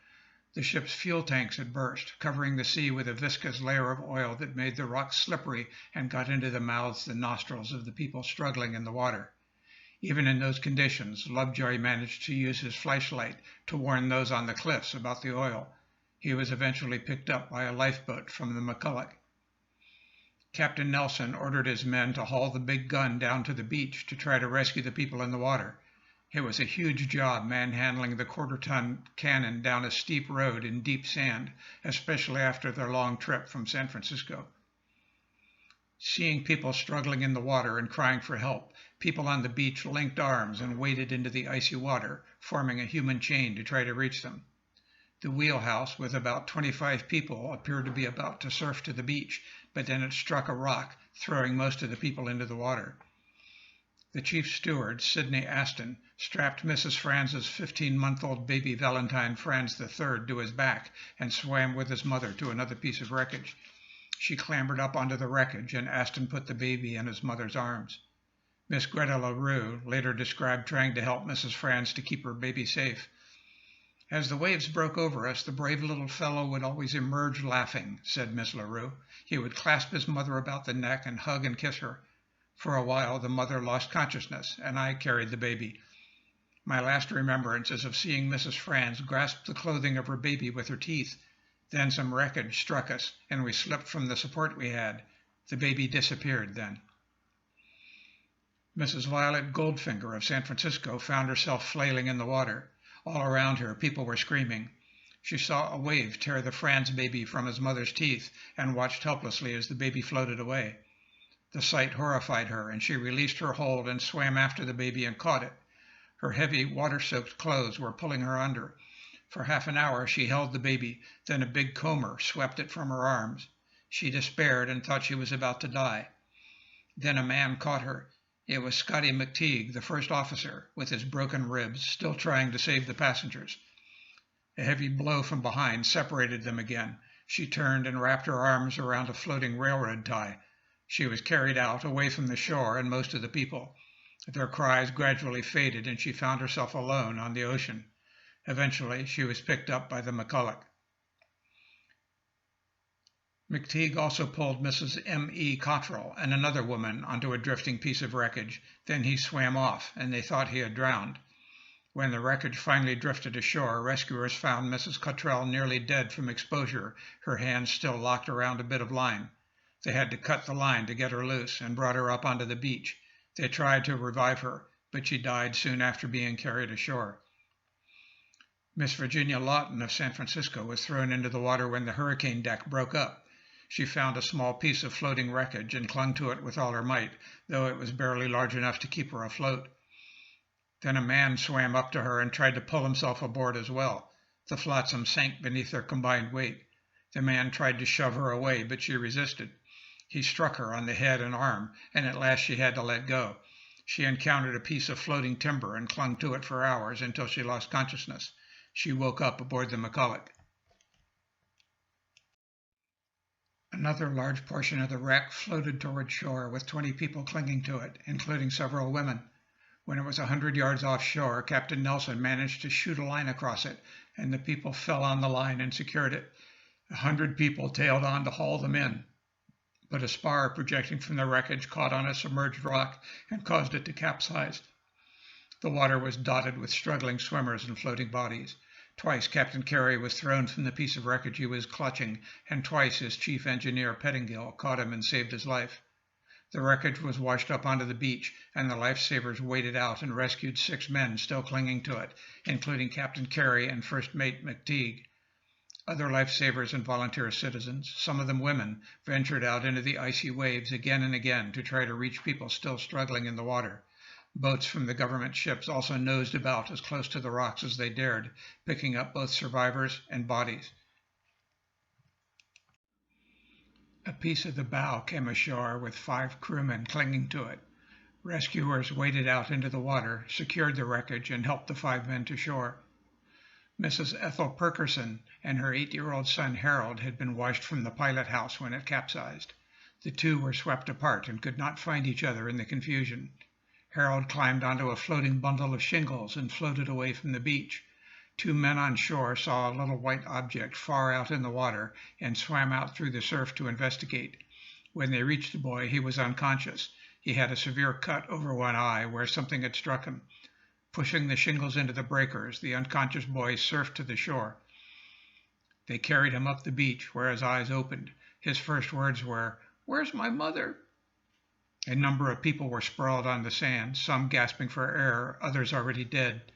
The ship's fuel tanks had burst, covering the sea with a viscous layer of oil that made the rocks slippery and got into the mouths and nostrils of the people struggling in the water. Even in those conditions, Lovejoy managed to use his flashlight to warn those on the cliffs about the oil. He was eventually picked up by a lifeboat from the McCulloch. Captain Nelson ordered his men to haul the big gun down to the beach to try to rescue the people in the water. It was a huge job manhandling the quarter-ton cannon down a steep road in deep sand, especially after their long trip from San Francisco. Seeing people struggling in the water and crying for help, people on the beach linked arms and waded into the icy water, forming a human chain to try to reach them. The wheelhouse, with about 25 people, appeared to be about to surf to the beach, but then it struck a rock, throwing most of the people into the water. The chief steward, Sidney Aston, strapped Mrs. Franz's 15-month-old baby Valentine Franz III to his back and swam with his mother to another piece of wreckage. She clambered up onto the wreckage, and Aston put the baby in his mother's arms. Miss Greta LaRue later described trying to help Mrs. Franz to keep her baby safe. "As the waves broke over us, the brave little fellow would always emerge laughing," said Miss LaRue. "He would clasp his mother about the neck and hug and kiss her. For a while, the mother lost consciousness, and I carried the baby. My last remembrance is of seeing Mrs. Franz grasp the clothing of her baby with her teeth. Then some wreckage struck us, and we slipped from the support we had. The baby disappeared then." Mrs. Violet Goldfinger of San Francisco found herself flailing in the water. All around her, people were screaming. She saw a wave tear the Franz baby from his mother's teeth and watched helplessly as the baby floated away. The sight horrified her, and she released her hold and swam after the baby and caught it. Her heavy, water-soaked clothes were pulling her under. For half an hour she held the baby, then a big comber swept it from her arms. She despaired and thought she was about to die. Then a man caught her. It was Scotty McTeague, the first officer, with his broken ribs, still trying to save the passengers. A heavy blow from behind separated them again. She turned and wrapped her arms around a floating railroad tie. She was carried out, away from the shore and most of the people. Their cries gradually faded, and she found herself alone on the ocean. Eventually, she was picked up by the McCulloch. McTeague also pulled Mrs. M.E. Cottrell and another woman onto a drifting piece of wreckage. Then he swam off, and they thought he had drowned. When the wreckage finally drifted ashore, rescuers found Mrs. Cottrell nearly dead from exposure, her hands still locked around a bit of line. They had to cut the line to get her loose and brought her up onto the beach. They tried to revive her, but she died soon after being carried ashore. Miss Virginia Lawton of San Francisco was thrown into the water when the hurricane deck broke up. She found a small piece of floating wreckage and clung to it with all her might, though it was barely large enough to keep her afloat. Then a man swam up to her and tried to pull himself aboard as well. The flotsam sank beneath their combined weight. The man tried to shove her away, but she resisted. He struck her on the head and arm, and at last she had to let go. She encountered a piece of floating timber and clung to it for hours until she lost consciousness. She woke up aboard the McCulloch. Another large portion of the wreck floated toward shore with 20 people clinging to it, including several women. When it was 100 yards offshore, Captain Nelson managed to shoot a line across it, and the people fell on the line and secured it. 100 people tailed on to haul them in, but a spar projecting from the wreckage caught on a submerged rock and caused it to capsize. The water was dotted with struggling swimmers and floating bodies. Twice Captain Carey was thrown from the piece of wreckage he was clutching, and twice his chief engineer Pettingill caught him and saved his life. The wreckage was washed up onto the beach, and the lifesavers waded out and rescued 6 men still clinging to it, including Captain Carey and First Mate McTeague. Other lifesavers and volunteer citizens, some of them women, ventured out into the icy waves again and again to try to reach people still struggling in the water. Boats from the government ships also nosed about as close to the rocks as they dared, picking up both survivors and bodies. A piece of the bow came ashore with 5 crewmen clinging to it. Rescuers waded out into the water, secured the wreckage, and helped the 5 men to shore. Mrs. Ethel Perkerson and her 8-year-old son Harold had been washed from the pilot house when it capsized. The two were swept apart and could not find each other in the confusion. Harold climbed onto a floating bundle of shingles and floated away from the beach. 2 men on shore saw a little white object far out in the water and swam out through the surf to investigate. When they reached the boy, he was unconscious. He had a severe cut over one eye where something had struck him. Pushing the shingles into the breakers, the unconscious boy surfed to the shore. They carried him up the beach where his eyes opened. His first words were, "Where's my mother?" A number of people were sprawled on the sand, some gasping for air, others already dead.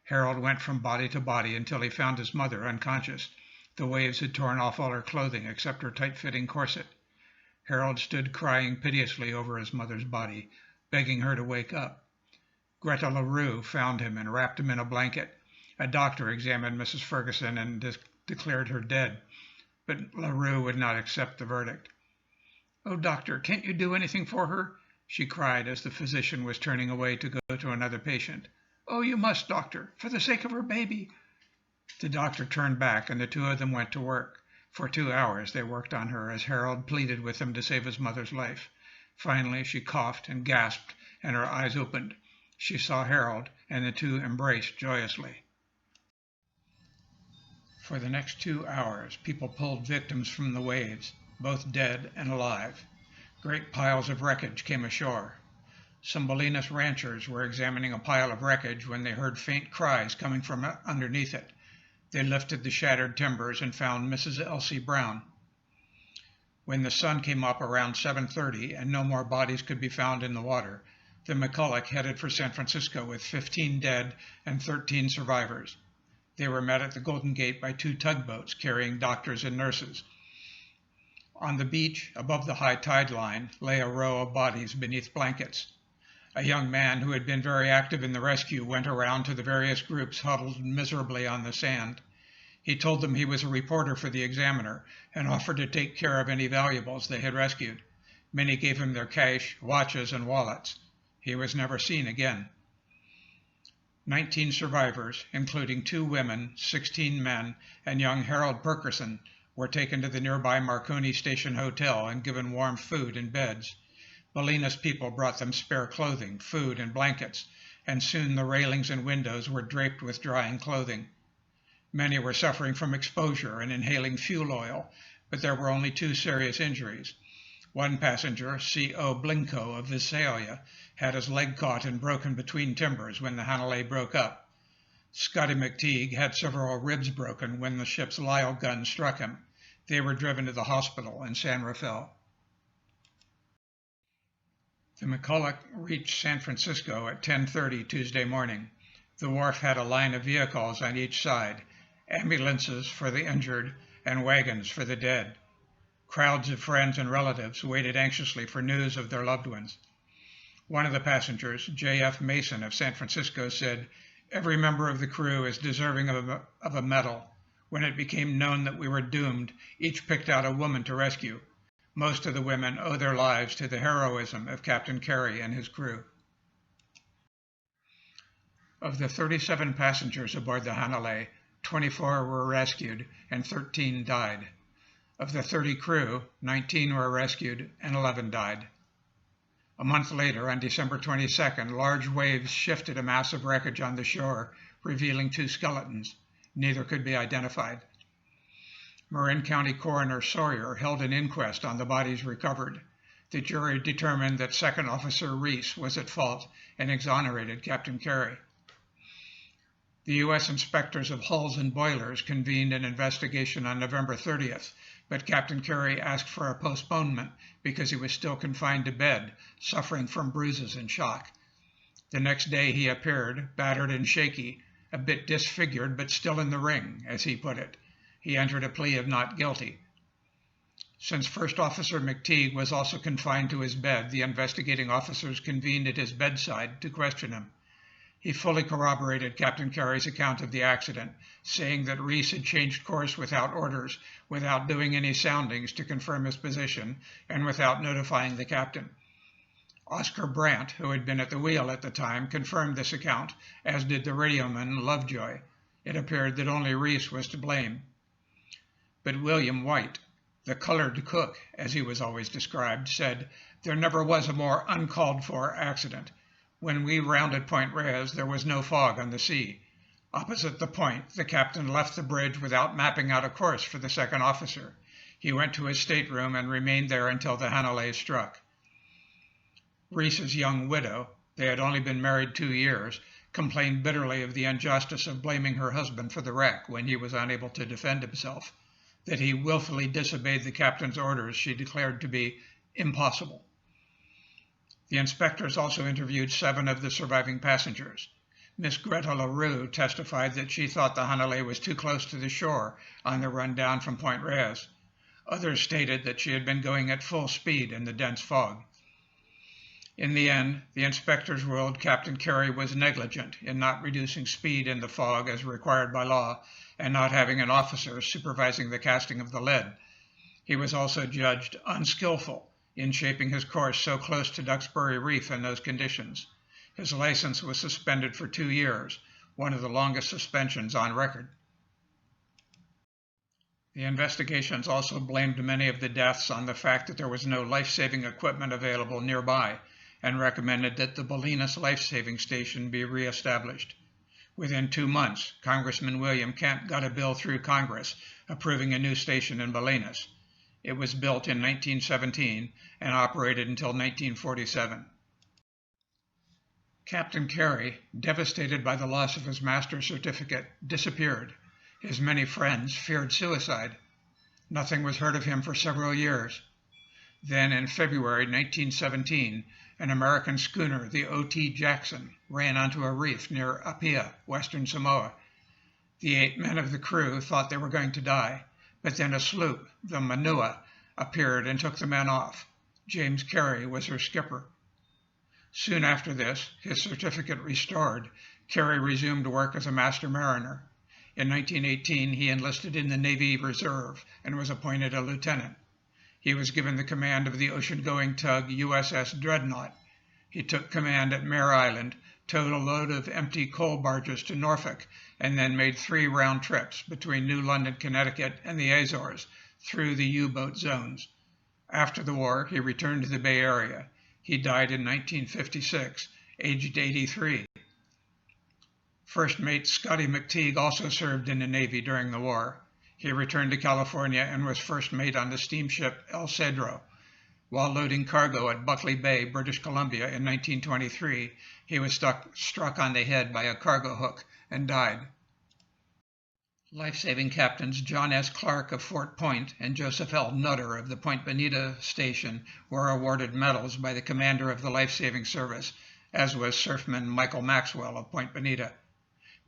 Harold went from body to body until he found his mother unconscious. The waves had torn off all her clothing except her tight-fitting corset. Harold stood crying piteously over his mother's body, begging her to wake up. Greta LaRue found him and wrapped him in a blanket. A doctor examined Mrs. Ferguson and declared her dead, but LaRue would not accept the verdict. "Oh, doctor, can't you do anything for her?" she cried as the physician was turning away to go to another patient. "Oh, you must, doctor, for the sake of her baby." The doctor turned back, and the 2 of them went to work. For 2 hours they worked on her as Harold pleaded with them to save his mother's life. Finally, she coughed and gasped, and her eyes opened. She saw Harold, and the 2 embraced joyously. For the next 2 hours, people pulled victims from the waves, both dead and alive. Great piles of wreckage came ashore. Some Bolinas ranchers were examining a pile of wreckage when they heard faint cries coming from underneath it. They lifted the shattered timbers and found Mrs. Elsie Brown. When the sun came up around 7:30 and no more bodies could be found in the water, the McCulloch headed for San Francisco with 15 dead and 13 survivors. They were met at the Golden Gate by 2 tugboats carrying doctors and nurses. On the beach, above the high tide line, lay a row of bodies beneath blankets. A young man who had been very active in the rescue went around to the various groups huddled miserably on the sand. He told them he was a reporter for the Examiner and offered to take care of any valuables they had rescued. Many gave him their cash, watches, and wallets. He was never seen again. 19 survivors, including 2 women, 16 men, and young Harold Perkerson, were taken to the nearby Marconi Station Hotel and given warm food and beds. Bolinas people brought them spare clothing, food, and blankets, and soon the railings and windows were draped with drying clothing. Many were suffering from exposure and inhaling fuel oil, but there were only 2 serious injuries. One passenger, C.O. Blinko of Visalia, had his leg caught and broken between timbers when the Hanalei broke up. Scotty McTeague had several ribs broken when the ship's Lyle gun struck him. They were driven to the hospital in San Rafael. The McCulloch reached San Francisco at 10:30 Tuesday morning. The wharf had a line of vehicles on each side, ambulances for the injured and wagons for the dead. Crowds of friends and relatives waited anxiously for news of their loved ones. One of the passengers, J.F. Mason of San Francisco, said, "Every member of the crew is deserving of a medal. When it became known that we were doomed, each picked out a woman to rescue. Most of the women owe their lives to the heroism of Captain Carey and his crew." Of the 37 passengers aboard the Hanalei, 24 were rescued and 13 died. Of the 30 crew, 19 were rescued and 11 died. A month later, on December 22nd, large waves shifted a mass of wreckage on the shore, revealing 2 skeletons. Neither could be identified. Marin County Coroner Sawyer held an inquest on the bodies recovered. The jury determined that Second Officer Reese was at fault and exonerated Captain Carey. The U.S. inspectors of hulls and boilers convened an investigation on November 30th, but Captain Carey asked for a postponement because he was still confined to bed, suffering from bruises and shock. The next day he appeared, battered and shaky, a bit disfigured but still in the ring, as he put it. He entered a plea of not guilty. Since First Officer McTeague was also confined to his bed, the investigating officers convened at his bedside to question him. He fully corroborated Captain Carey's account of the accident, saying that Reese had changed course without orders, without doing any soundings to confirm his position, and without notifying the captain. Oscar Brandt, who had been at the wheel at the time, confirmed this account, as did the radioman Lovejoy. It appeared that only Reese was to blame. But William White, the colored cook, as he was always described, said, "There never was a more uncalled-for accident. When we rounded Point Reyes, there was no fog on the sea. Opposite the point, the captain left the bridge without mapping out a course for the second officer. He went to his stateroom and remained there until the Hanalei struck." Reese's young widow, they had only been married 2 years, complained bitterly of the injustice of blaming her husband for the wreck when he was unable to defend himself. That he willfully disobeyed the captain's orders she declared to be impossible. The inspectors also interviewed 7 of the surviving passengers. Miss Greta LaRue testified that she thought the Hanalei was too close to the shore on the run down from Point Reyes. Others stated that she had been going at full speed in the dense fog. In the end, the inspectors ruled Captain Carey was negligent in not reducing speed in the fog as required by law and not having an officer supervising the casting of the lead. He was also judged unskillful in shaping his course so close to Duxbury Reef in those conditions. His license was suspended for 2 years, one of the longest suspensions on record. The investigations also blamed many of the deaths on the fact that there was no life-saving equipment available nearby, and recommended that the Bolinas life-saving station be re-established. Within 2 months, Congressman William Kent got a bill through Congress approving a new station in Bolinas. It was built in 1917 and operated until 1947. Captain Carey, devastated by the loss of his master's certificate, disappeared. His many friends feared suicide. Nothing was heard of him for several years. Then, in February 1917, an American schooner, the O.T. Jackson, ran onto a reef near Apia, western Samoa. The 8 men of the crew thought they were going to die, but then a sloop, the Manua, appeared and took the men off. James Carey was her skipper. Soon after this, his certificate restored, Carey resumed work as a master mariner. In 1918, he enlisted in the Navy Reserve and was appointed a lieutenant. He was given the command of the ocean-going tug USS Dreadnought. He took command at Mare Island, towed a load of empty coal barges to Norfolk, and then made 3 round trips between New London, Connecticut, and the Azores through the U-boat zones. After the war, he returned to the Bay Area. He died in 1956, aged 83. First Mate Scotty McTeague also served in the Navy during the war. He returned to California and was first mate on the steamship El Cedro. While loading cargo at Buckley Bay, British Columbia in 1923, he was struck on the head by a cargo hook and died. Life-saving captains John S. Clark of Fort Point and Joseph L. Nutter of the Point Bonita station were awarded medals by the commander of the life-saving service, as was surfman Michael Maxwell of Point Bonita.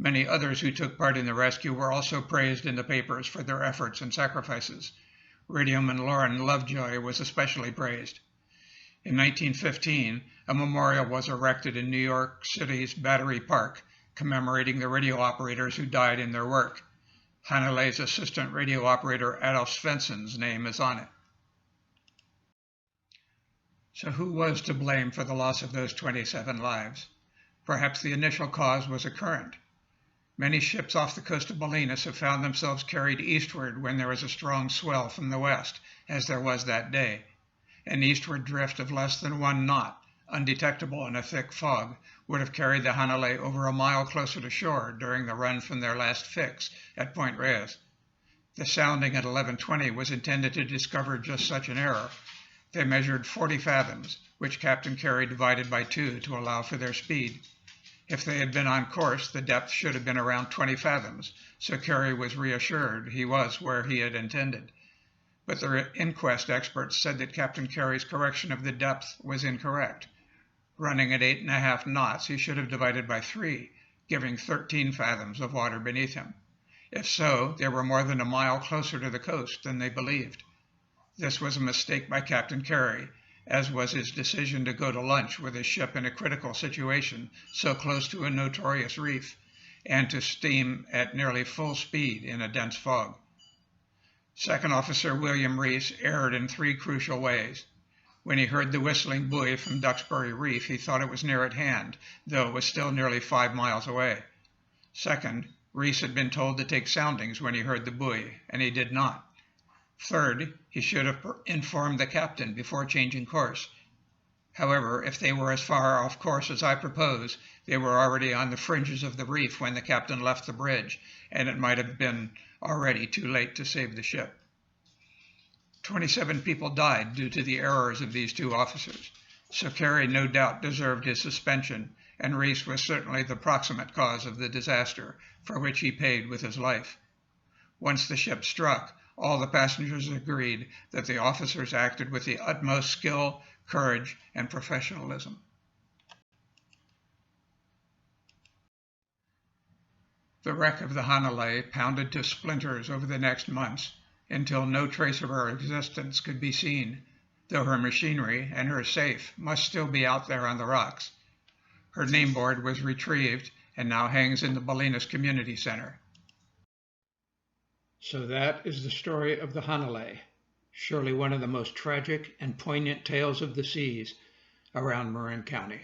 Many others who took part in the rescue were also praised in the papers for their efforts and sacrifices. Radioman Loren Lovejoy was especially praised. In 1915, a memorial was erected in New York City's Battery Park, commemorating the radio operators who died in their work. Hanalei's assistant radio operator Adolf Svensson's name is on it. So who was to blame for the loss of those 27 lives? Perhaps the initial cause was a current. Many ships off the coast of Bolinas have found themselves carried eastward when there is a strong swell from the west, as there was that day. An eastward drift of less than 1 knot, undetectable in a thick fog, would have carried the Hanalei over a mile closer to shore during the run from their last fix at Point Reyes. The sounding at 11:20 was intended to discover just such an error. They measured 40 fathoms, which Captain Carey divided by 2 to allow for their speed. If they had been on course, the depth should have been around 20 fathoms, so Carey was reassured he was where he had intended. But the inquest experts said that Captain Carey's correction of the depth was incorrect. Running at 8.5 knots, he should have divided by 3, giving 13 fathoms of water beneath him. If so, they were more than a mile closer to the coast than they believed. This was a mistake by Captain Carey, as was his decision to go to lunch with his ship in a critical situation so close to a notorious reef, and to steam at nearly full speed in a dense fog. Second Officer William Reese erred in 3 crucial ways. When he heard the whistling buoy from Duxbury Reef, he thought it was near at hand, though it was still nearly 5 miles away. Second, Reese had been told to take soundings when he heard the buoy, and he did not. Third, he should have informed the captain before changing course. However, if they were as far off course as I propose, they were already on the fringes of the reef when the captain left the bridge, and it might have been already too late to save the ship. 27 people died due to the errors of these 2 officers, so Carey no doubt deserved his suspension, and Reese was certainly the proximate cause of the disaster, for which he paid with his life. Once the ship struck, all the passengers agreed that the officers acted with the utmost skill, courage, and professionalism. The wreck of the Hanalei pounded to splinters over the next months until no trace of her existence could be seen, though her machinery and her safe must still be out there on the rocks. Her nameboard was retrieved and now hangs in the Bolinas Community Center. So that is the story of the Hanalei, surely one of the most tragic and poignant tales of the seas around Marin County.